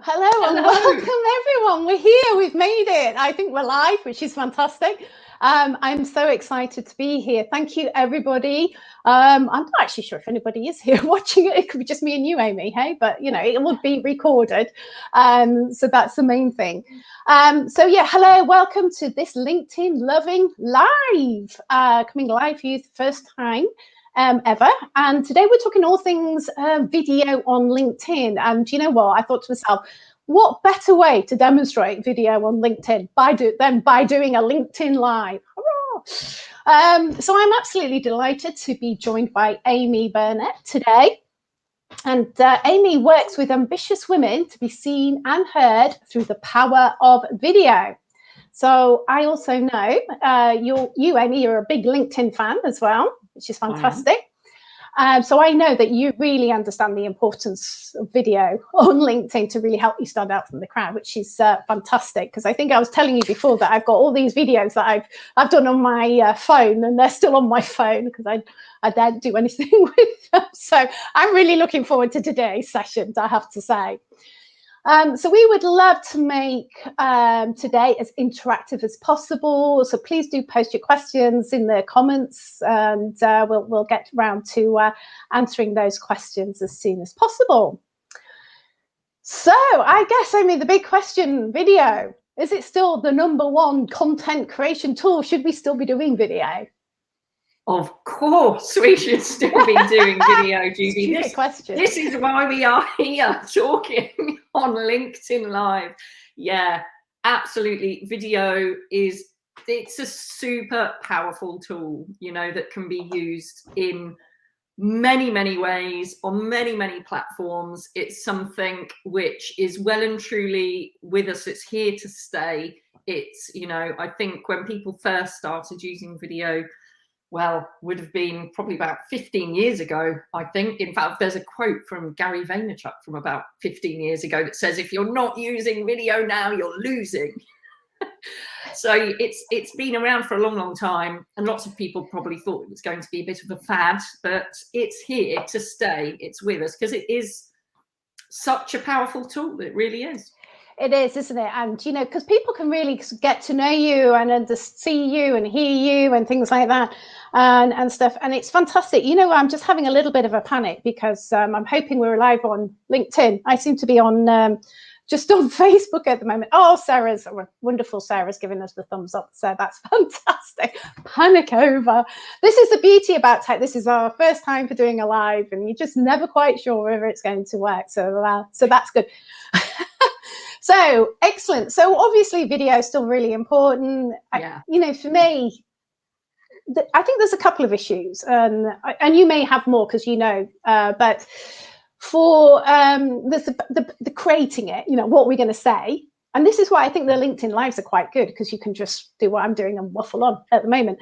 Hello and welcome everyone. We're here, we've made it. I think we're live, which is fantastic. I'm so excited to be here. Thank you, everybody. I'm not actually sure if anybody is here watching it. It could be just me and you, Amy, hey? But, you know, it would be recorded. So that's the main thing. So yeah, hello, welcome to this LinkedIn Loving Live, coming live for you the first time ever. And today we're talking all things video on LinkedIn. And you know what? I thought to myself, what better way to demonstrate video on LinkedIn than by doing a LinkedIn Live? So I'm absolutely delighted to be joined by Amy Burnett today. And Amy works with ambitious women to be seen and heard through the power of video. So I also know you, Amy, you're a big LinkedIn fan as well, which is fantastic. So I know that you really understand the importance of video on LinkedIn to really help you stand out from the crowd, which is fantastic. Because I think I was telling you before that I've got all these videos that I've done on my phone, and they're still on my phone because I don't do anything with them. So I'm really looking forward to today's sessions, I have to say. So we would love to make today as interactive as possible. So please do post your questions in the comments, and we'll get around to answering those questions as soon as possible. So I guess, I mean, the big question, video, is it still the #1 content creation tool? Should we still be doing video? Of course, we should still be doing video, Judy. This is why we are here talking on LinkedIn Live. Yeah, absolutely. Video it's a super powerful tool, you know, that can be used in many, many ways on many, many platforms. It's something which is well and truly with us. It's here to stay. It's, you know, I think when people first started using video, well, would have been probably about 15 years ago, I think. In fact, there's a quote from Gary Vaynerchuk from about 15 years ago that says, if you're not using video now, you're losing. So it's been around for a long, long time. And lots of people probably thought it was going to be a bit of a fad, but it's here to stay. It's with us because it is such a powerful tool. It really is. It is, isn't it? And, you know, because people can really get to know you and just see you and hear you and things like that and stuff. And it's fantastic. You know, I'm just having a little bit of a panic because I'm hoping we're live on LinkedIn. I seem to be on just on Facebook at the moment. Oh, Sarah's wonderful. Sarah's giving us the thumbs up. So that's fantastic. Panic over. This is the beauty about tech. This is our first time for doing a live and you're just never quite sure whether it's going to work. So that's good. So excellent. So obviously video is still really important. Yeah. You know, for me, I think there's a couple of issues, and you may have more because you know, but for the creating it, you know, what we're going to say, and this is why I think the LinkedIn Lives are quite good because you can just do what I'm doing and waffle on at the moment.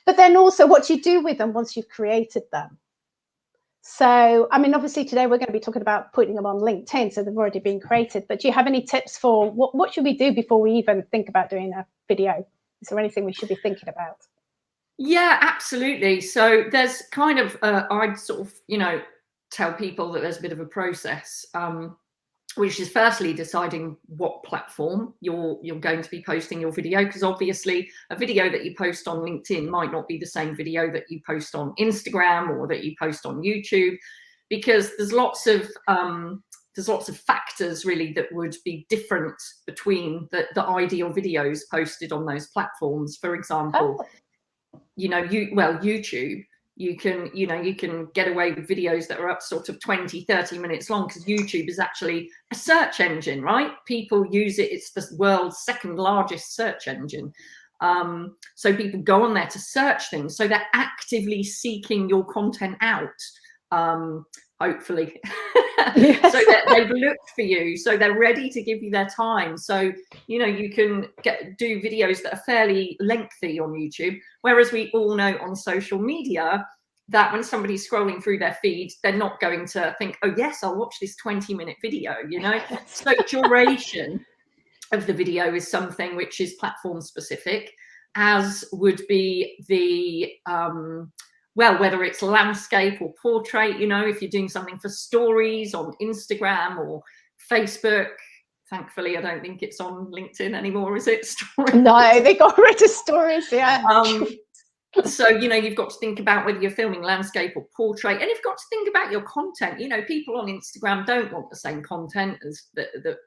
But then also what you do with them once you've created them. So, I mean, obviously today we're going to be talking about putting them on LinkedIn, so they've already been created. But do you have any tips for what should we do before we even think about doing a video? Is there anything we should be thinking about? Yeah, absolutely. So there's kind of, I'd sort of, you know, tell people that there's a bit of a process, which is firstly deciding what platform you're going to be posting your video, because obviously a video that you post on LinkedIn might not be the same video that you post on Instagram or that you post on YouTube, because there's lots of factors really that would be different between the ideal videos posted on those platforms. For example, you know, YouTube, you can get away with videos that are up sort of 20-30 minutes long because YouTube is actually a search engine, right? People use it. It's the world's second largest search engine. So people go on there to search things. So they're actively seeking your content out, hopefully. Yes. So they've looked for you. So they're ready to give you their time. So, you know, you can do videos that are fairly lengthy on YouTube. Whereas we all know on social media that when somebody's scrolling through their feed, they're not going to think, oh, yes, I'll watch this 20-minute video, you know. So duration of the video is something which is platform specific, as would be the well, whether it's landscape or portrait, you know, if you're doing something for stories on Instagram or Facebook. Thankfully, I don't think it's on LinkedIn anymore, is it? Stories. No, they got rid of stories, yeah. So, you know, you've got to think about whether you're filming landscape or portrait, and you've got to think about your content. You know, people on Instagram don't want the same content as that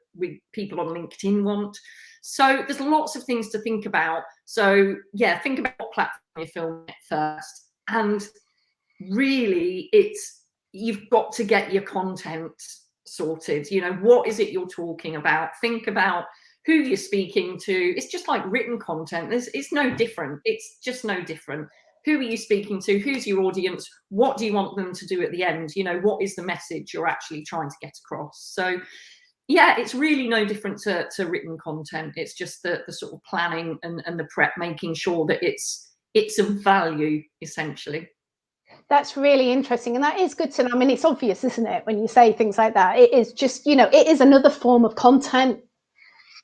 people on LinkedIn want. So there's lots of things to think about. So yeah, think about what platform you're filming it first. And really, you've got to get your content sorted. You know, what is it you're talking about? Think about who you're speaking to. It's just like written content. It's no different. It's just no different. Who are you speaking to? Who's your audience? What do you want them to do at the end? You know, what is the message you're actually trying to get across? So yeah, it's really no different to written content. It's just the sort of planning and the prep, making sure that it's of value, essentially. That's really interesting. And that is good to know. I mean, it's obvious, isn't it, when you say things like that? It is just, you know, it is another form of content.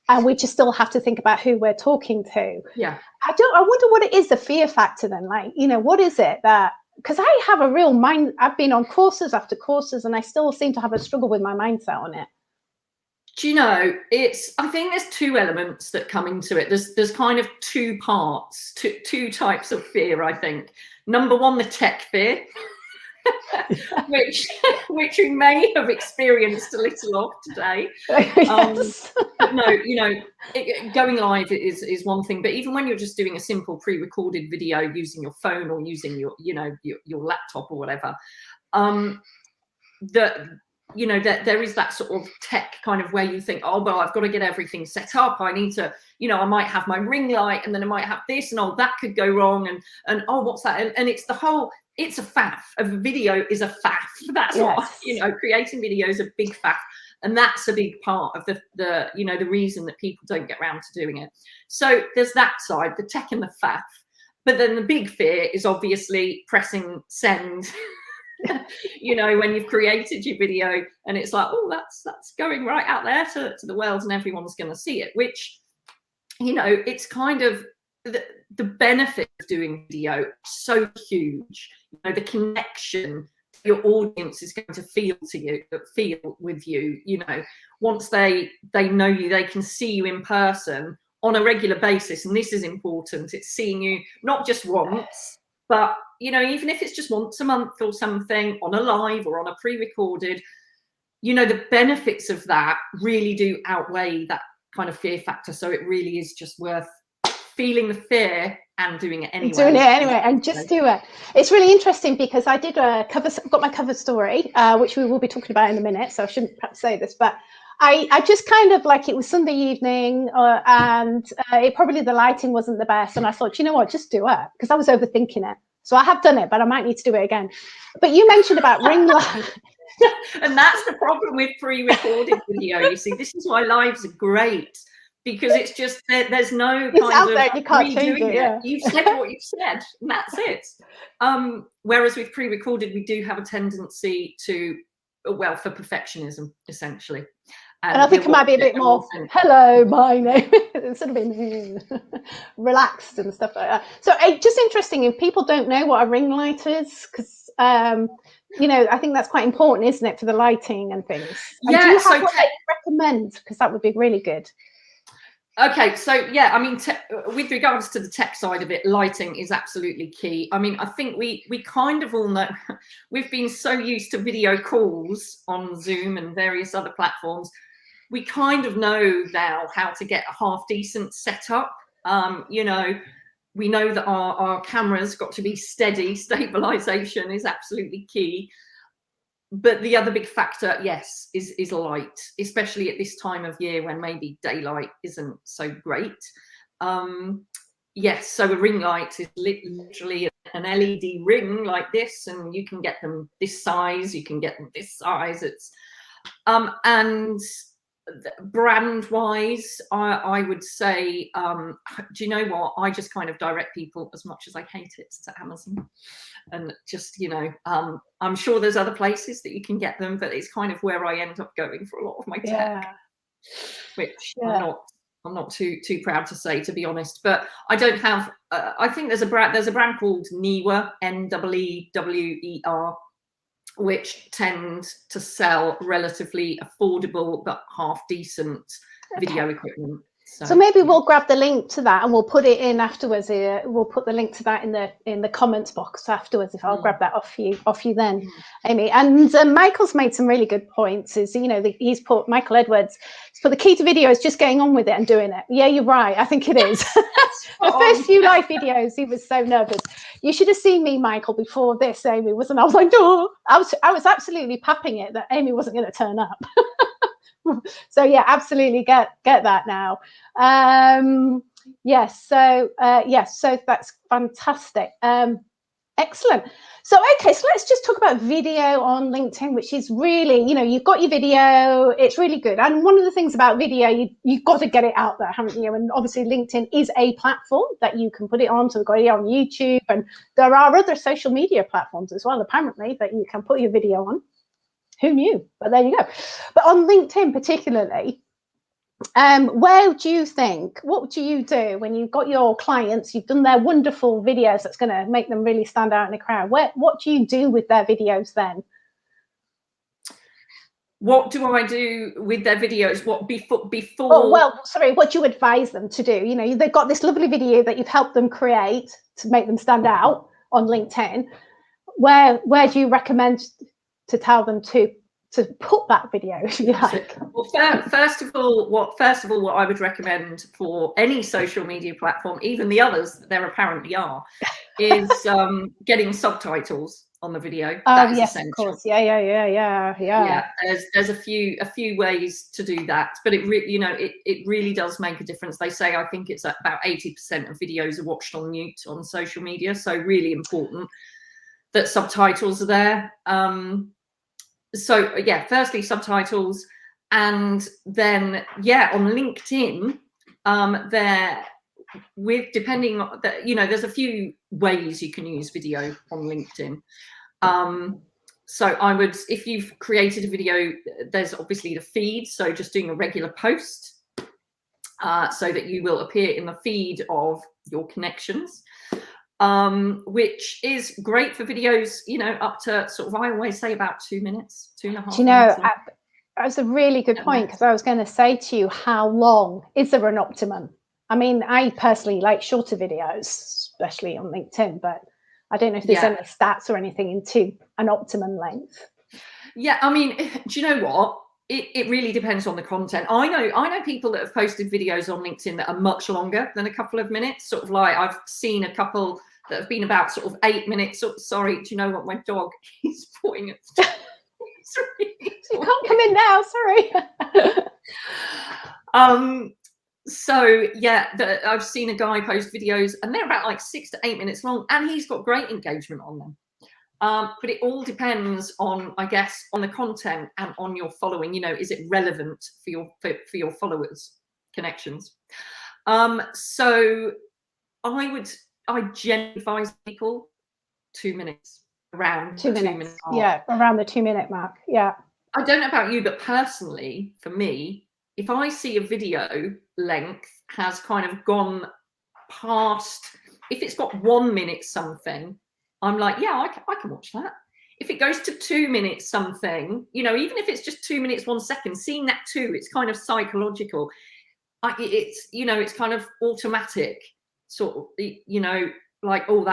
And we just still have to think about who we're talking to. Yeah. I wonder what it is, the fear factor then. Like, you know, what is it that, because I have a real mind, I've been on courses after courses and I still seem to have a struggle with my mindset on it. Do you know, I think there's two elements that come into it. There's kind of two parts, two types of fear, I think. Number one, the tech fear, which we may have experienced a little of today. Yes. But no, you know, going live is one thing, but even when you're just doing a simple pre-recorded video using your phone or using your, you know, your laptop or whatever, you know, that there is that sort of tech kind of where you think, oh, well, I've got to get everything set up. I need to, you know, I might have my ring light and then I might have this and oh, that could go wrong. And oh, what's that? And it's the whole, it's a faff. A video is a faff. That's yes. What, you know, creating video is a big faff. And that's a big part of the you know, the reason that people don't get around to doing it. So there's that side, the tech and the faff. But then the big fear is obviously pressing send. You know, when you've created your video and it's like, oh, that's going right out there to the world and everyone's going to see it, which, you know, it's kind of the benefit of doing video so huge. You know, the connection your audience is going to feel with you, you know, once they know you, they can see you in person on a regular basis. And this is important. It's seeing you not just once, but, you know, even if it's just once a month or something on a live or on a pre-recorded, you know, the benefits of that really do outweigh that kind of fear factor. So it really is just worth feeling the fear and doing it anyway. Doing it anyway and just do it. It's really interesting because I did got my cover story, which we will be talking about in a minute. So I shouldn't perhaps say this, but I just kind of like, it was Sunday evening and it probably the lighting wasn't the best. And I thought, you know what, just do it, because I was overthinking it. So I have done it, but I might need to do it again. But you mentioned about ring light. And that's the problem with pre-recorded video. You see, this is why lives are great, because it's just there's no it's kind out of there, you can't change it. Yeah. You've said what you've said, and that's it. Whereas with pre-recorded, we do have a tendency to, well, for perfectionism, essentially. And I think it might be a bit more, hello, my name. It's sort of been relaxed and stuff like that. So it's just interesting if people don't know what a ring light is, because, you know, I think that's quite important, isn't it, for the lighting and things. And do you have what they recommend? Because that would be really good. Okay, so yeah, I mean, with regards to the tech side of it, lighting is absolutely key. I mean, I think we kind of all know, we've been so used to video calls on Zoom and various other platforms. We kind of know now how to get a half decent setup. You know, we know that our camera's got to be steady. Stabilization is absolutely key. But the other big factor, yes, is light, especially at this time of year when maybe daylight isn't so great. Yes, so a ring light is literally an LED ring like this, and you can get them this size, you can get them this size. It's and brand wise, I would say, do you know what, I just kind of direct people, as much as I hate it, to Amazon. And just, you know, I'm sure there's other places that you can get them, but it's kind of where I end up going for a lot of my tech, which I'm not too proud to say, to be honest. But I don't have I think there's a brand called Neewer, Neewer, which tend to sell relatively affordable but half decent video equipment. So maybe we'll grab the link to that and we'll put it in afterwards. We'll put the link to that in the comments box afterwards. If I'll grab that off you then, Amy. And Michael's made some really good points. Is he's put Michael Edwards. He's put the key to video is just getting on with it and doing it. Yeah, you're right. I think it is. The first few live videos, he was so nervous. You should have seen me, Michael, before this, Amy wasn't. I was like, oh, I was absolutely papping it that Amy wasn't going to turn up. So yeah, absolutely get that now. Yes, so that's fantastic. Excellent. So okay, so let's just talk about video on LinkedIn, which is really, you've got your video, it's really good. And one of the things about video, you've got to get it out there, haven't you? And obviously LinkedIn is a platform that you can put it on. So we've got it on YouTube, and there are other social media platforms as well, apparently, that you can put your video on. Who knew? But there you go. But on LinkedIn particularly, what do you do when you've got your clients, you've done their wonderful videos that's going to make them really stand out in the crowd? What do you do with their videos then? What do I do with their videos? What before? Oh, well, sorry, what do you advise them to do? They've got this lovely video that you've helped them create to make them stand out on LinkedIn. Where do you recommend to tell them to put that video, if you like? Well, first of all, what I would recommend for any social media platform, even the others there apparently are, is getting subtitles on the video. Oh, yes, essential. Of course. Yeah. There's a few ways to do that, but it really does make a difference. They say, I think it's about 80% of videos are watched on mute on social media, so really important that subtitles are there. So yeah, firstly subtitles, and then on LinkedIn, depending on there's a few ways you can use video on LinkedIn. So I would, if you've created a video, there's obviously the feed, so just doing a regular post, so that you will appear in the feed of your connections. Which is great for videos, up to sort of, I always say about 2 minutes, 2.5 minutes. That's a really good point, because I was going to say to you, how long is there an optimum? I mean, I personally like shorter videos, especially on LinkedIn, but I don't know if there's any stats or anything into an optimum length. Yeah, I mean, do you know what? It really depends on the content. I know people that have posted videos on LinkedIn that are much longer than a couple of minutes. Sort of like, I've seen a couple that have been about sort of 8 minutes. Sorry, do you know what? My dog is pointing at me. You can't come in now. Sorry. So yeah, I've seen a guy post videos and they're about like 6 to 8 minutes long, and he's got great engagement on them. But it all depends on, I guess, on the content and on your following. Is it relevant for your followers' connections? So I generally advise people 2 minutes, around 2 minutes. Yeah, around the 2 minute mark. Yeah. I don't know about you, but personally, for me, if I see a video length has kind of gone past, if it's got 1 minute something, I'm like, yeah, I can watch that. If it goes to 2 minutes something, even if it's just 2 minutes, 1 second, seeing that too, it's kind of psychological. It's kind of automatic, sort of, like, oh,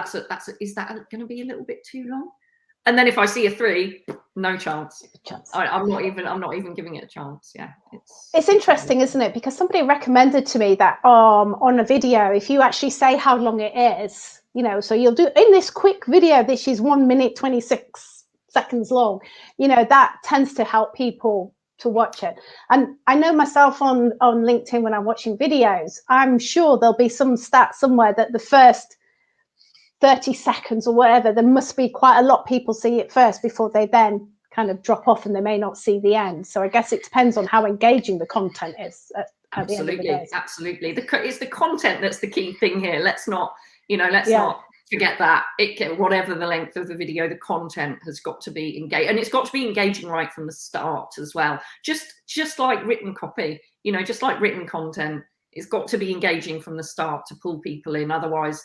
is that going to be a little bit too long? And then if I see a 3, no chance. I'm not even giving it a chance. Yeah, it's interesting, isn't it? Because somebody recommended to me that on a video, if you actually say how long it is, so you'll do in this quick video, this is 1 minute 26 seconds long, that tends to help people to watch it. And I know myself on LinkedIn, when I'm watching videos, I'm sure there'll be some stat somewhere that the first 30 seconds or whatever, there must be quite a lot of people see it first before they then kind of drop off and they may not see the end. So I guess it depends on how engaging the content is at the end of the day. Absolutely. It's the content that's the key thing here. Let's not not forget that. Whatever the length of the video, the content has got to be engaged, and it's got to be engaging right from the start as well. Just like written copy, just like written content, it's got to be engaging from the start to pull people in. Otherwise,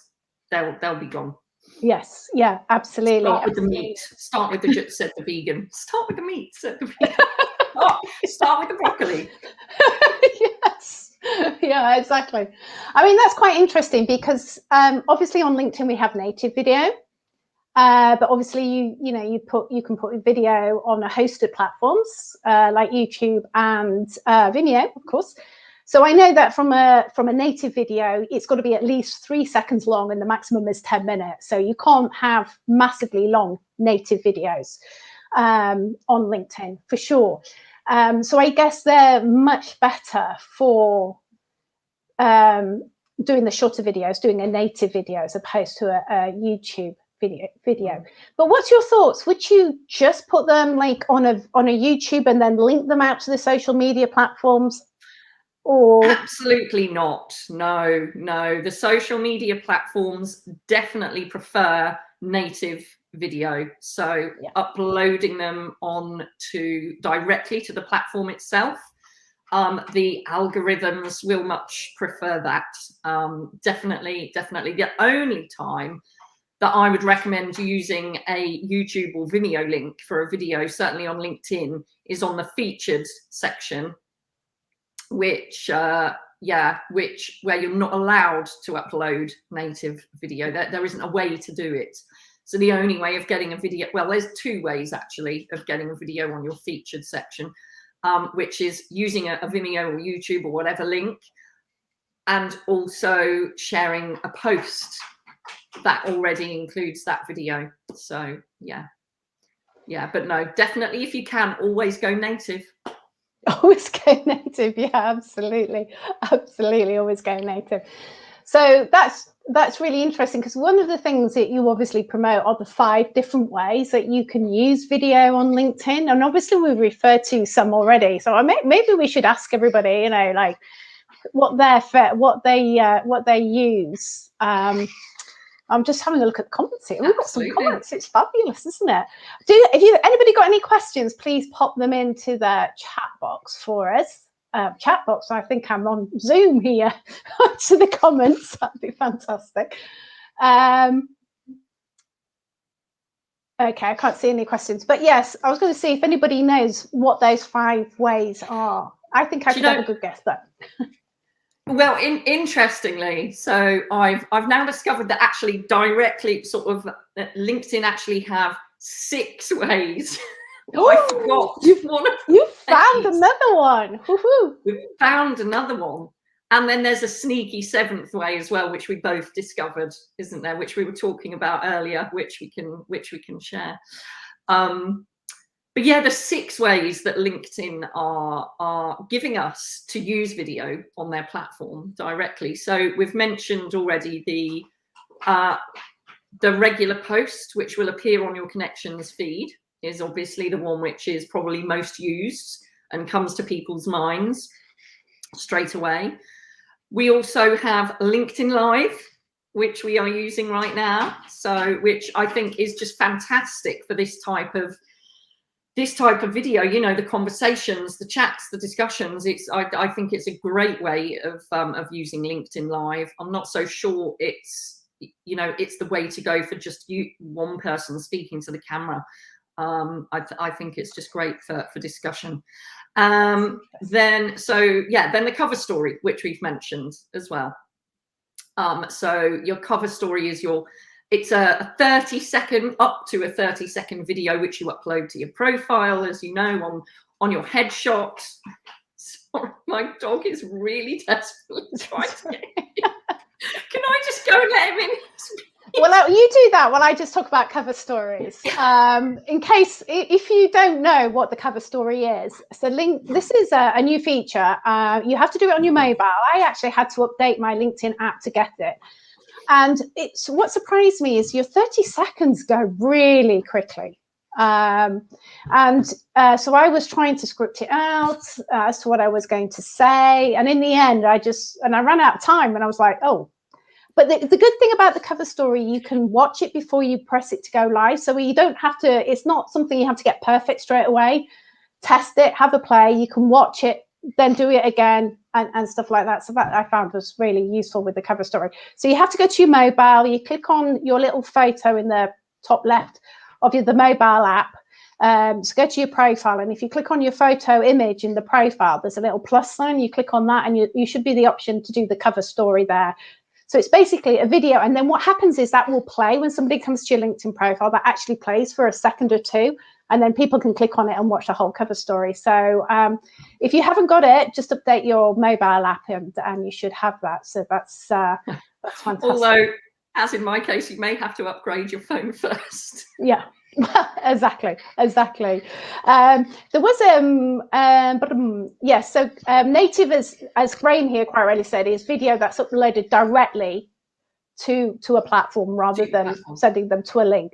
they'll be gone. Yes, yeah, absolutely. Start with the meat. Start with the, said the vegan. Start with the meat, said the vegan. Start with the broccoli. Yes, yeah, exactly. I mean, that's quite interesting because obviously on LinkedIn we have native video, but obviously you can put video on a hosted platforms like YouTube and Vimeo, of course. So I know that from a native video, it's got to be at least 3 seconds long, and the maximum is 10 minutes. So you can't have massively long native videos on LinkedIn for sure. So I guess they're much better for doing the shorter videos, doing a native video as opposed to a YouTube video. But what's your thoughts? Would you just put them like on a YouTube and then link them out to the social media platforms? Or absolutely not. No. The social media platforms definitely prefer native video. So uploading them directly to the platform itself. The algorithms will much prefer that. Definitely. The only time that I would recommend using a YouTube or Vimeo link for a video, certainly on LinkedIn, is on the featured section, which where you're not allowed to upload native video. There isn't a way to do it. So the only way of getting a video, well, there's two ways actually of getting a video on your featured section, which is using a Vimeo or YouTube or whatever link, and also sharing a post that already includes that video. So yeah, but no, definitely, if you can, always go native. Always go native. Yeah, absolutely, always go native. So that's really interesting, because one of the things that you obviously promote are the 5 different ways that you can use video on LinkedIn, and obviously we've referred to some already. So maybe we should ask everybody, like what they use. I'm just having a look at the comments here. We've got some comments. It's fabulous, isn't it? If anybody got any questions, please pop them into the chat box for us. Chat box. I think I'm on Zoom here. To the comments. That'd be fantastic. Okay, I can't see any questions, but yes, I was going to see if anybody knows what those 5 ways are. I think I could have a good guess though. Well, interestingly, so I've now discovered that actually directly sort of LinkedIn actually have 6 ways. I forgot. You've found another one. We've found another one. And then there's a sneaky 7th way as well, which we both discovered, isn't there? Which we were talking about earlier, which we can share. But yeah, the 6 ways that LinkedIn are giving us to use video on their platform directly. So we've mentioned already the regular post, which will appear on your connections feed, is obviously the one which is probably most used and comes to people's minds straight away. We also have LinkedIn Live, which we are using right now. So which I think is just fantastic for this type of video, the conversations, the chats, the discussions. I think it's a great way of using LinkedIn Live. I'm not so sure it's the way to go for just one person speaking to the camera. I think it's just great for discussion. Then the cover story, which we've mentioned as well. So your cover story is it's a 30-second, up to a 30-second video, which you upload to your profile, as you know, on your headshot. Sorry, my dog is really desperately trying to get in. Can I just go and let him in? Well, you do that while I just talk about cover stories. In case, if you don't know what the cover story is, so this is a new feature. You have to do it on your mobile. I actually had to update my LinkedIn app to get it. And what surprised me is your 30 seconds go really quickly. So I was trying to script it out as to what I was going to say. And in the end, I ran out of time, and I was like, oh. But the good thing about the cover story, you can watch it before you press it to go live. So you don't have to, it's not something you have to get perfect straight away. Test it, have a play. You can watch it, then do it again, and stuff like that. So that I found was really useful with the cover story. So you have to go to your mobile, you click on your little photo in the top left of the mobile app. So go to your profile, and if you click on your photo image in the profile, there's a little plus sign. You click on that, and you should be the option to do the cover story there. So it's basically a video, and then what happens is that will play when somebody comes to your LinkedIn profile. That actually plays for a second or two, and then people can click on it and watch the whole cover story. So if you haven't got it, just update your mobile app, and you should have that. So that's fantastic. Although, as in my case, you may have to upgrade your phone first. Yeah. exactly. There was so native, as Graham here quite rightly said, is video that's uploaded directly to a platform rather than sending them to a link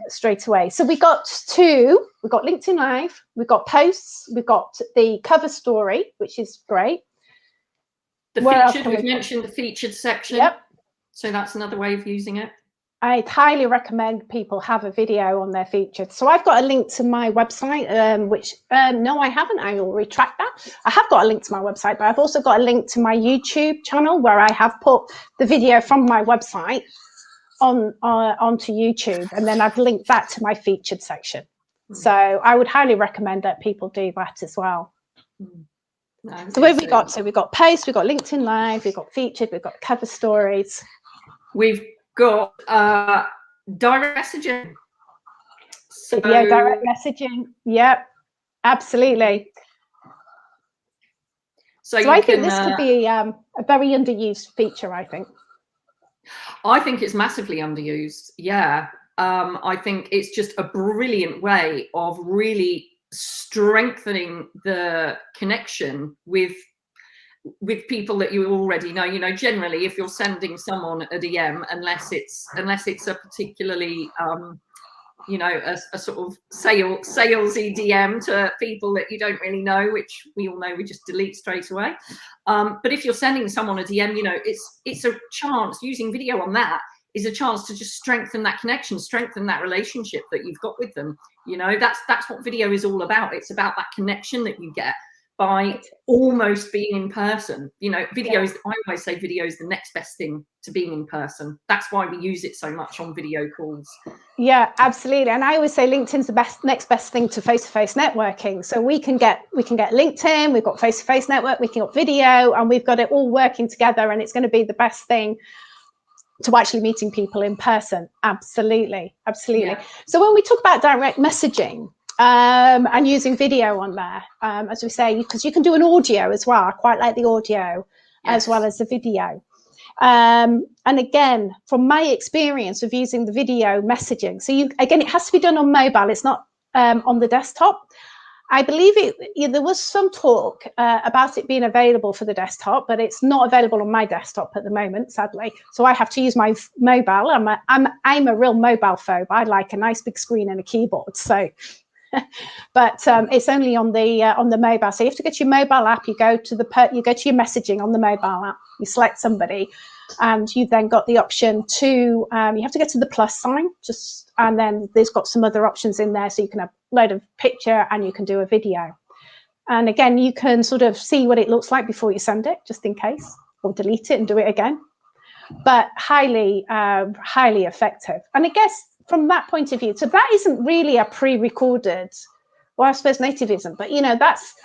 straight away. So we got LinkedIn Live, we've got posts, we've got the cover story, which is great. We've mentioned the featured section. Yep. So that's another way of using it. I'd highly recommend people have a video on their featured. So I've got a link to my website, which, no, I haven't. I will retract that. I have got a link to my website, but I've also got a link to my YouTube channel where I have put the video from my website onto YouTube, and then I've linked that to my featured section. So I would highly recommend that people do that as well. So where we got to? We've got posts, we've got LinkedIn Live, we've got featured, we've got cover stories. We've got direct messaging. Video direct messaging. Yep, absolutely. So I think this could be a very underused feature, I think. I think it's massively underused. Yeah. I think it's just a brilliant way of really strengthening the connection with people that you already know. You know, generally, if you're sending someone a DM, unless it's a particularly you know, a sort of salesy DM to people that you don't really know, which we all know we just delete straight away. But if you're sending someone a DM, you know, it's a chance. Using video on that is a chance to just strengthen that connection, strengthen that relationship that you've got with them. You know, that's what video is all about. It's about that connection that you get by almost being in person. You know, videos, I always say video is the next best thing to being in person. That's why we use it so much on video calls. Yeah, absolutely. And I always say LinkedIn's the next best thing to face-to-face networking. So we can get LinkedIn, we've got face-to-face network, we can get video, and we've got it all working together, and it's going to be the best thing to actually meeting people in person. Absolutely. Yeah. So when we talk about direct messaging, and using video on there, as we say, because you can do an audio as well. I quite like the audio as well as the video. And again, from my experience of using the video messaging, so it has to be done on mobile. It's not on the desktop. I believe there was some talk about it being available for the desktop, but it's not available on my desktop at the moment, sadly. So I have to use my mobile. I'm a real mobile phobe. I like a nice big screen and a keyboard. So. But it's only on the mobile. So you have to go to your mobile app. You go to your messaging on the mobile app. You select somebody, and you've then got the option to. You have to go to the plus sign, and then there's got some other options in there. So you can upload a picture and you can do a video. And again, you can sort of see what it looks like before you send it, just in case, or delete it and do it again. But highly effective. And I guess, from that point of view, so that isn't really a pre-recorded, well, I suppose native isn't, but you know, that's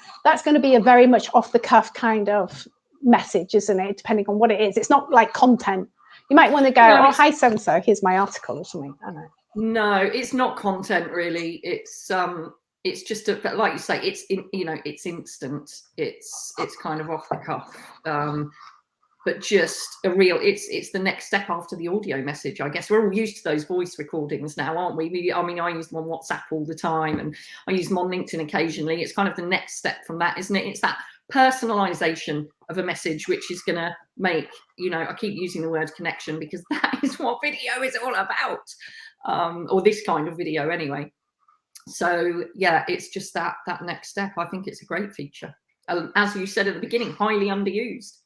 going to be a very much off the cuff kind of message, isn't it? Depending on what it is. It's not like content. You might want to go, oh, hi, so-and-so, here's my article or something. I don't know. No, it's not content really. It's just like you say, it's instant. It's kind of off the cuff. But just a real, it's the next step after the audio message, I guess. We're all used to those voice recordings now, aren't we? I mean, I use them on WhatsApp all the time, and I use them on LinkedIn occasionally. It's kind of the next step from that, isn't it? It's that personalization of a message, which is going to make, you know, I keep using the word connection because that is what video is all about, or this kind of video anyway. So yeah, it's just that next step. I think it's a great feature. As you said at the beginning, highly underused.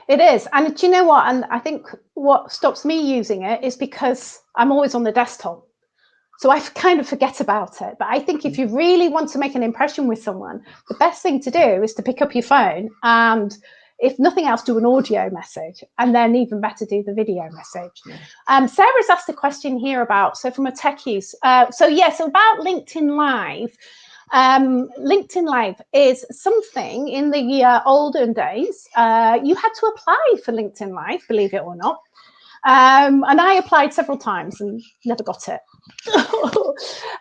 It is. And do you know what? And I think what stops me using it is because I'm always on the desktop. So I kind of forget about it. But I think if you really want to make an impression with someone, the best thing to do is to pick up your phone and, if nothing else, do an audio message, and then even better, do the video message. Sarah's asked a question here about, so from a techies, so about LinkedIn Live. LinkedIn Live is something in the olden days, you had to apply for LinkedIn Live, believe it or not. And I applied several times and never got it.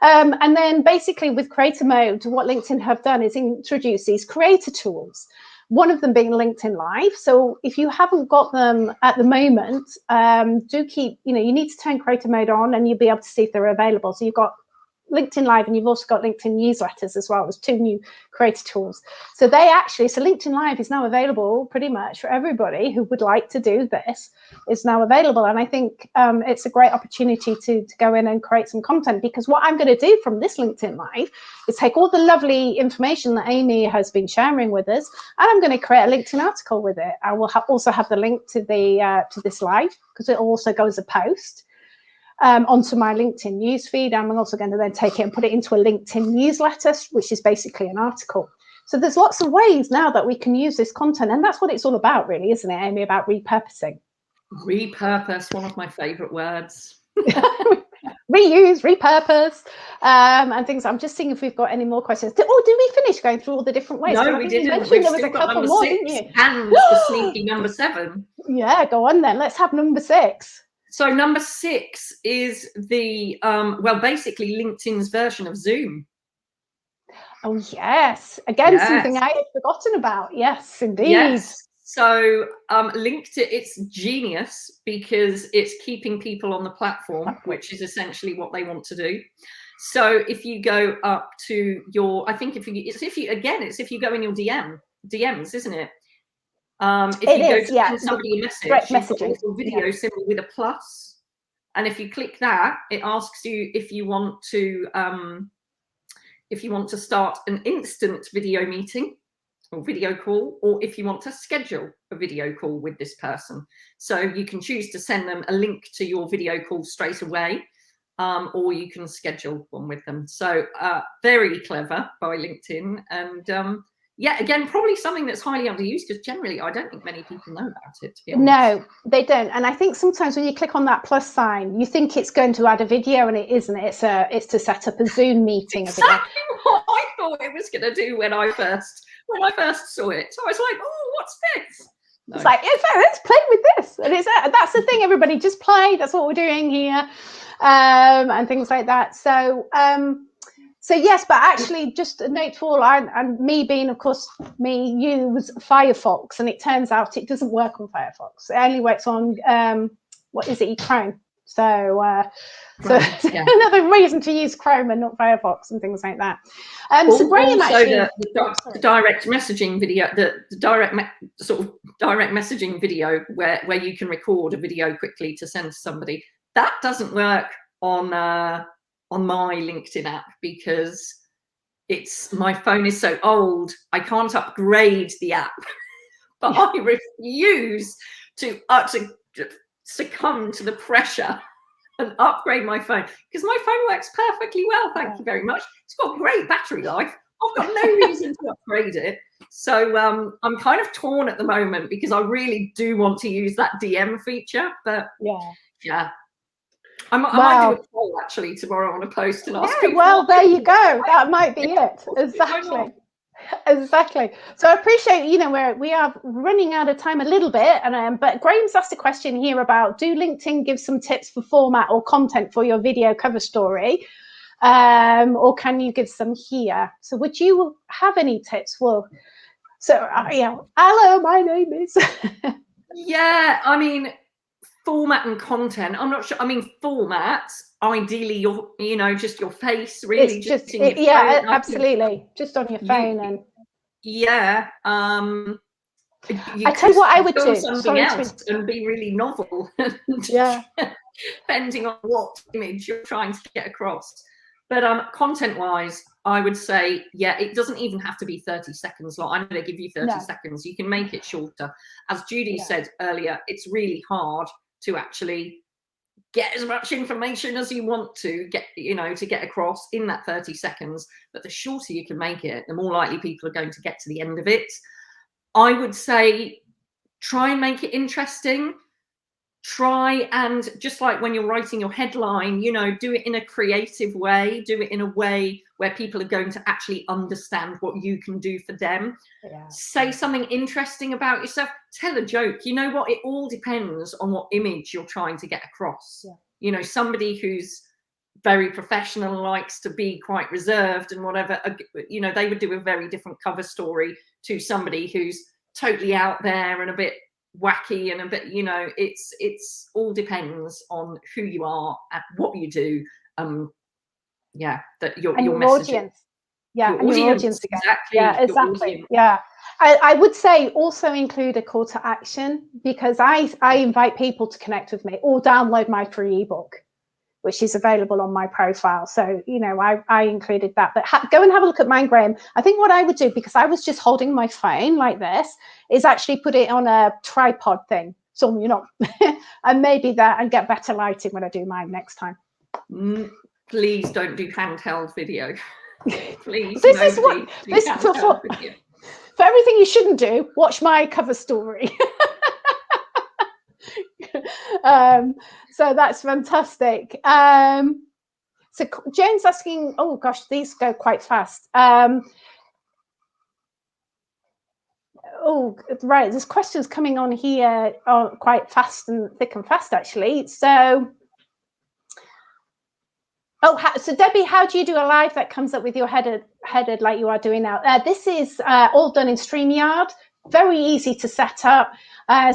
And then basically with Creator Mode, what LinkedIn have done is introduce these creator tools, one of them being LinkedIn Live. So if you haven't got them at the moment, do keep, you need to turn Creator Mode on and you'll be able to see if they're available. So you've got LinkedIn Live and you've also got LinkedIn newsletters as well. There's 2 new creator tools. So LinkedIn Live is now available pretty much for everybody who would like to do this. Is now available. And I think it's a great opportunity to go in and create some content, because what I'm going to do from this LinkedIn Live is take all the lovely information that Amy has been sharing with us, and I'm going to create a LinkedIn article with it. I will also have the link to this live, because it also goes a post onto my LinkedIn newsfeed. I'm also going to then take it and put it into a LinkedIn newsletter, which is basically an article. So there's lots of ways now that we can use this content, and that's what it's all about, really, isn't it, Amy? About repurposing. Repurpose, one of my favorite words. Reuse, repurpose, and things. I'm just seeing if we've got any more questions. Did we finish going through all the different ways? No, we didn't. There was a couple more, didn't you? And the sneaky number 7. Yeah, go on then. Let's have number 6. So number 6 is the basically LinkedIn's version of Zoom. Oh yes, again, something I had forgotten about. Yes, indeed. Yes. So LinkedIn, it's genius because it's keeping people on the platform, which is essentially what they want to do. So if you go up to your, I think if you go in your DMs, isn't it? If you go to send somebody a message, you've got a little video symbol with a plus, and if you click that, it asks you if you want to start an instant video meeting or video call, or if you want to schedule a video call with this person. So you can choose to send them a link to your video call straight away, or you can schedule one with them. So very clever by LinkedIn. And again, probably something that's highly underused, because generally I don't think many people know about it, to be honest. No, they don't. And I think sometimes when you click on that plus sign, you think it's going to add a video, and it isn't. It's to set up a Zoom meeting. Exactly what I thought it was going to do when I first saw it. So I was like, oh, what's this? No. It's like, let's play with this. And that's the thing, everybody, just play. That's what we're doing here, and things like that. So yes, but actually, just a note for all, and me being, of course, use Firefox, and it turns out it doesn't work on Firefox. It only works on Chrome. So another reason to use Chrome and not Firefox and things like that. So Graham actually, the direct messaging video, the direct messaging video where you can record a video quickly to send to somebody, that doesn't work on my LinkedIn app, because my phone is so old, I can't upgrade the app. But I refuse to succumb to the pressure and upgrade my phone, because my phone works perfectly well, thank you very much. It's got great battery life. I've got no reason to upgrade it. So I'm kind of torn at the moment, because I really do want to use that DM feature, but I might do a poll actually tomorrow on a post and ask people. Well, there you go. That might be it. Exactly. So I appreciate, we are running out of time a little bit, and but Graham's asked a question here about, do LinkedIn give some tips for format or content for your video cover story, or can you give some here? So would you have any tips? Well, so hello, my name is. I mean, format and content, I'm not sure. I mean, format, ideally just your face, really. It's just in your phone. Absolutely, just on your phone. And I tell you what I would do, something else and be really novel, depending on what image you're trying to get across. But content wise, I would say, it doesn't even have to be 30 seconds long. I'm going to give you 30 seconds. You can make it shorter. As Judy said earlier, it's really hard to actually get as much information as you want to get, you know, to get across in that 30 seconds. But the shorter you can make it, the more likely people are going to get to the end of it. I would say try and make it interesting. Try and, just like when you're writing your headline, you know, do it in a creative way, do it in a way where people are going to actually understand what you can do for them. Yeah. Say something interesting about yourself, tell a joke. You know what, it all depends on what image you're trying to get across. Yeah. You know, somebody who's very professional, likes to be quite reserved and whatever, you know, they would do a very different cover story to somebody who's totally out there and a bit wacky and a bit, you know, it's all depends on who you are and what you do. Yeah, that your message, audience. Yeah, your and your audience, audience again. exactly. Yeah, exactly. Yeah, I would say also include a call to action, because I invite people to connect with me or download my free ebook, which is available on my profile. So, you know, I included that. But go and have a look at mine, Graham. I think what I would do, because I was just holding my phone like this, is actually put it on a tripod thing. So you're not, and maybe that, and get better lighting when I do mine next time. Please don't do handheld video. Please, this is what this for everything you shouldn't do. Watch my cover story. So that's fantastic. So Jane's asking, oh gosh, these go quite fast. Oh, right, there's questions coming on here quite fast and thick and fast, actually. So, so Debbie, how do you do a live that comes up with your headed like you are doing now? This is all done in StreamYard. Very easy to set up.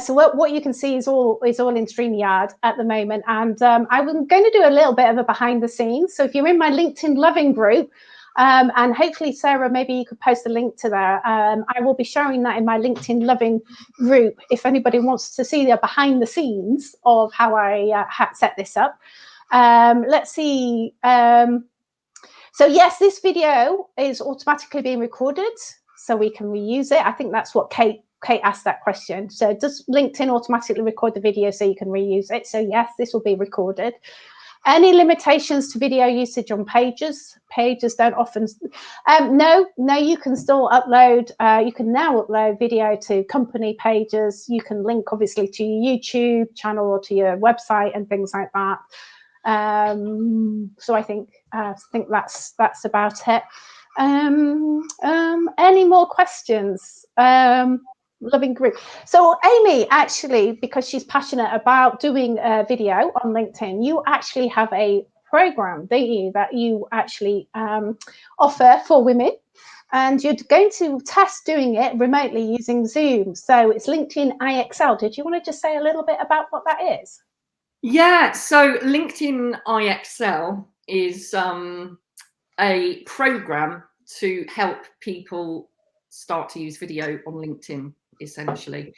So what you can see is all in StreamYard at the moment. And I'm going to do a little bit of a behind the scenes. So if you're in my LinkedIn Loving group, and hopefully, Sarah, maybe you could post a link to there. I will be showing that in my LinkedIn Loving group if anybody wants to see the behind the scenes of how I set this up. Let's see. So yes, this video is automatically being recorded, so we can reuse it. I think that's what Kate asked that question. So does LinkedIn automatically record the video so you can reuse it? So yes, this will be recorded. Any limitations to video usage on pages? Pages don't often. No, you can still upload. You can now upload video to company pages. You can link obviously to your YouTube channel or to your website and things like that. So I think that's about it. Any more questions? Loving group. So Amy, actually, because she's passionate about doing a video on LinkedIn, you actually have a program, don't you, that you actually offer for women, and you're going to test doing it remotely using Zoom. So it's LinkedIn IXL. Did you want to just say a little bit about what that is? Yeah, so LinkedIn IXL is a program to help people start to use video on LinkedIn, essentially.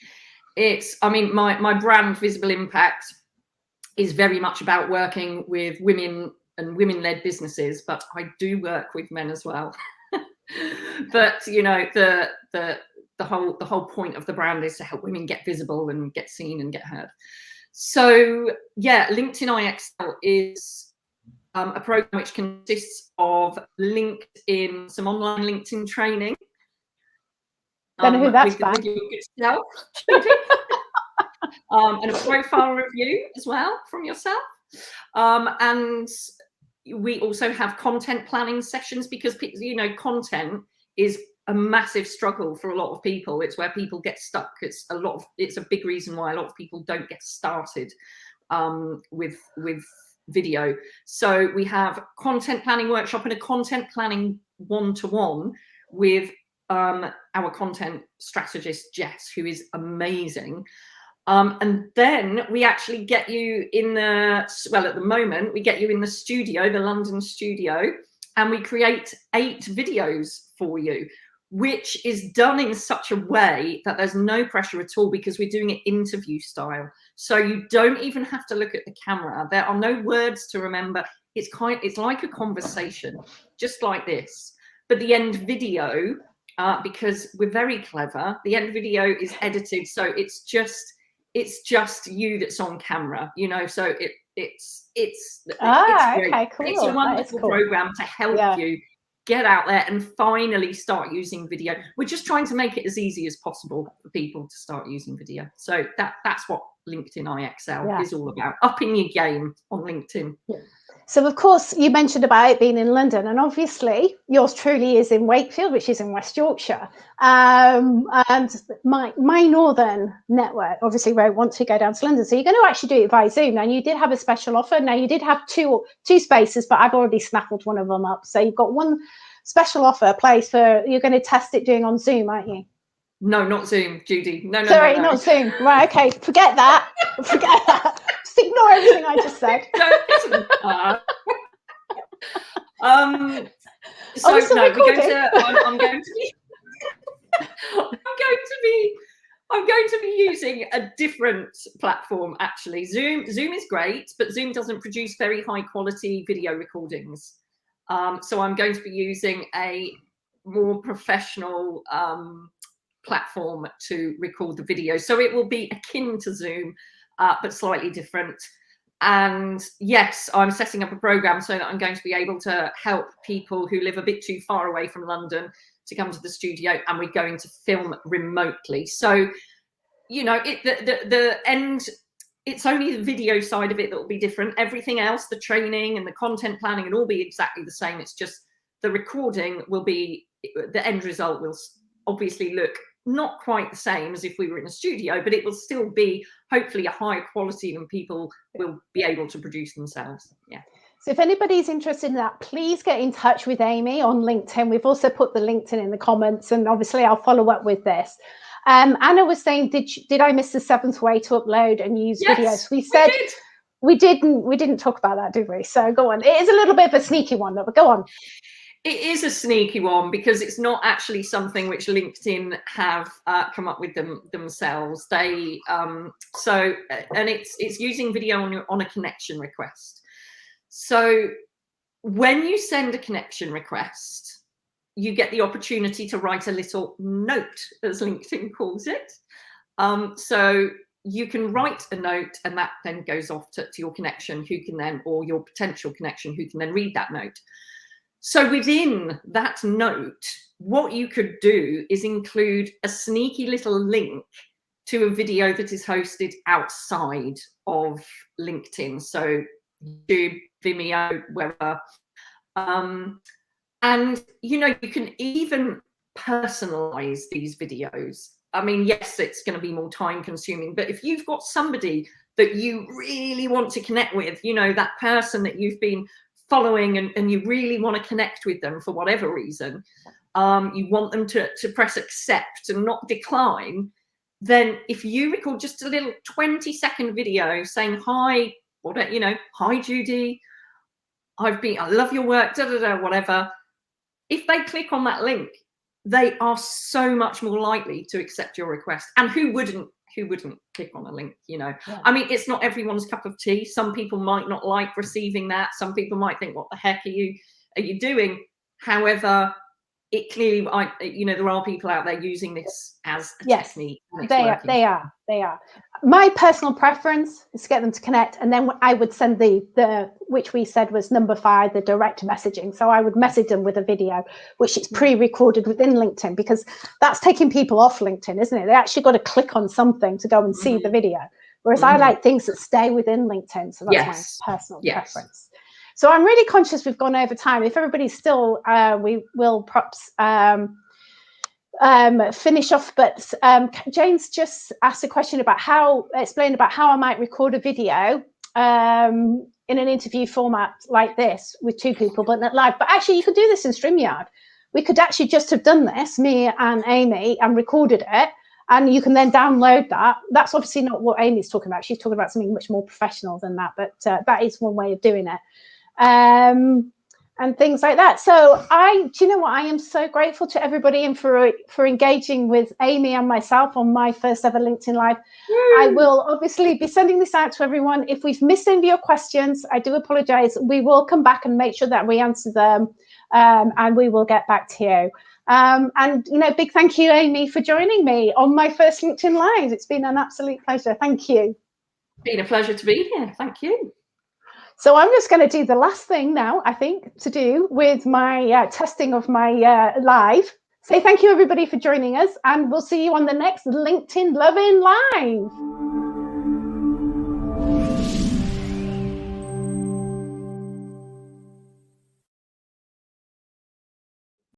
I mean, my brand Visible Impact is very much about working with women and women-led businesses, but I do work with men as well. But you know, the whole point of the brand is to help women get visible and get seen and get heard. So yeah, LinkedIn IXL is a program which consists of LinkedIn, some online LinkedIn training. Don't know who that's by. With your good self, and a profile review as well from yourself. And we also have content planning sessions, because you know, content is a massive struggle for a lot of people. It's where people get stuck. It's a big reason why a lot of people don't get started with video. So we have content planning workshop and a content planning one-to-one with our content strategist Jess, who is amazing. And then we actually get you in at the moment we get you in the studio, the London studio, and we create 8 videos for you, which is done in such a way that there's no pressure at all, because we're doing it interview style. So you don't even have to look at the camera. There are no words to remember. It's like a conversation, just like this. But the end video, because we're very clever, the end video is edited, so it's just you that's on camera, you know, so It's great. Okay, cool. It's a wonderful program to help you get out there and finally start using video. We're just trying to make it as easy as possible for people to start using video. So that's what LinkedIn IXL is all about, upping your game on LinkedIn. So of course you mentioned about it being in London, and obviously yours truly is in Wakefield, which is in West Yorkshire, and my northern network obviously won't want to go down to London, so you're going to actually do it via Zoom. Now you did have a special offer. Now you did have two spaces, but I've already snaffled one of them up, so you've got one special offer place for, you're going to test it doing on Zoom, aren't you? No, not Zoom, Judy. No, sorry, no. Not Zoom. Right, okay, forget that. Forget that. Just ignore everything I just said. So no, I'm going to be using a different platform actually. Zoom is great, but Zoom doesn't produce very high quality video recordings. So I'm going to be using a more professional platform to record the video. So it will be akin to Zoom, but slightly different. And yes, I'm setting up a program so that I'm going to be able to help people who live a bit too far away from London to come to the studio, and we're going to film remotely. So, you know, it's only the video side of it that will be different. Everything else, the training and the content planning, will all be exactly the same. It's just the recording will be, the end result will obviously look not quite the same as if we were in a studio, but it will still be hopefully a higher quality than people will be able to produce themselves. Yeah. So if anybody's interested in that, please get in touch with Amy on LinkedIn. We've also put the LinkedIn in the comments, and obviously I'll follow up with this. Anna was saying, did I miss the 7th way to upload and use videos? We said we didn't talk about that, did we? So go on. It is a little bit of a sneaky one, though, but go on. It is a sneaky one because it's not actually something which LinkedIn have come up with themselves. They and it's using video on a connection request. So when you send a connection request, you get the opportunity to write a little note, as LinkedIn calls it. So you can write a note, and that then goes off to your connection, who can then, or your potential connection, who can then read that note. So within that note, what you could do is include a sneaky little link to a video that is hosted outside of LinkedIn. So YouTube, Vimeo, wherever. And, you know, you can even personalize these videos. I mean, yes, it's going to be more time consuming, but if you've got somebody that you really want to connect with, you know, that person that you've been following and you really want to connect with them for whatever reason, you want them to press accept and not decline, then if you record just a little 20-second video saying, hi, hi Judy, I love your work, whatever. If they click on that link, they are so much more likely to accept your request. And who wouldn't click on a link, you know? Yeah. I mean, it's not everyone's cup of tea. Some people might not like receiving that. Some people might think, what the heck are you doing? However, it clearly, you know, there are people out there using this as a technique. They are. My personal preference is to get them to connect, and then I would send the which we said was number 5, the direct messaging. So I would message them with a video, which is pre-recorded within LinkedIn, because that's taking people off LinkedIn, isn't it? They actually got to click on something to go and see the video. Whereas I like things that stay within LinkedIn. So that's my personal preference. So I'm really conscious we've gone over time. If everybody's still, we will perhaps finish off. But Jane's just asked a question about explain about how I might record a video in an interview format like this with 2 people, but not live. But actually, you could do this in StreamYard. We could actually just have done this, me and Amy, and recorded it. And you can then download that. That's obviously not what Amy's talking about. She's talking about something much more professional than that. But that is one way of doing it. And things like that. So do you know what? I am so grateful to everybody and for engaging with Amy and myself on my first ever LinkedIn Live. I will obviously be sending this out to everyone. If we've missed any of your questions, I do apologize. We will come back and make sure that we answer them, and we will get back to you. And, you know, big thank you, Amy, for joining me on my first LinkedIn Live. It's been an absolute pleasure. Thank you. It's been a pleasure to be here. Thank you. So I'm just going to do the last thing now, I think, to do with my testing of my live. Say thank you, everybody, for joining us, and we'll see you on the next LinkedIn LoveIn Live.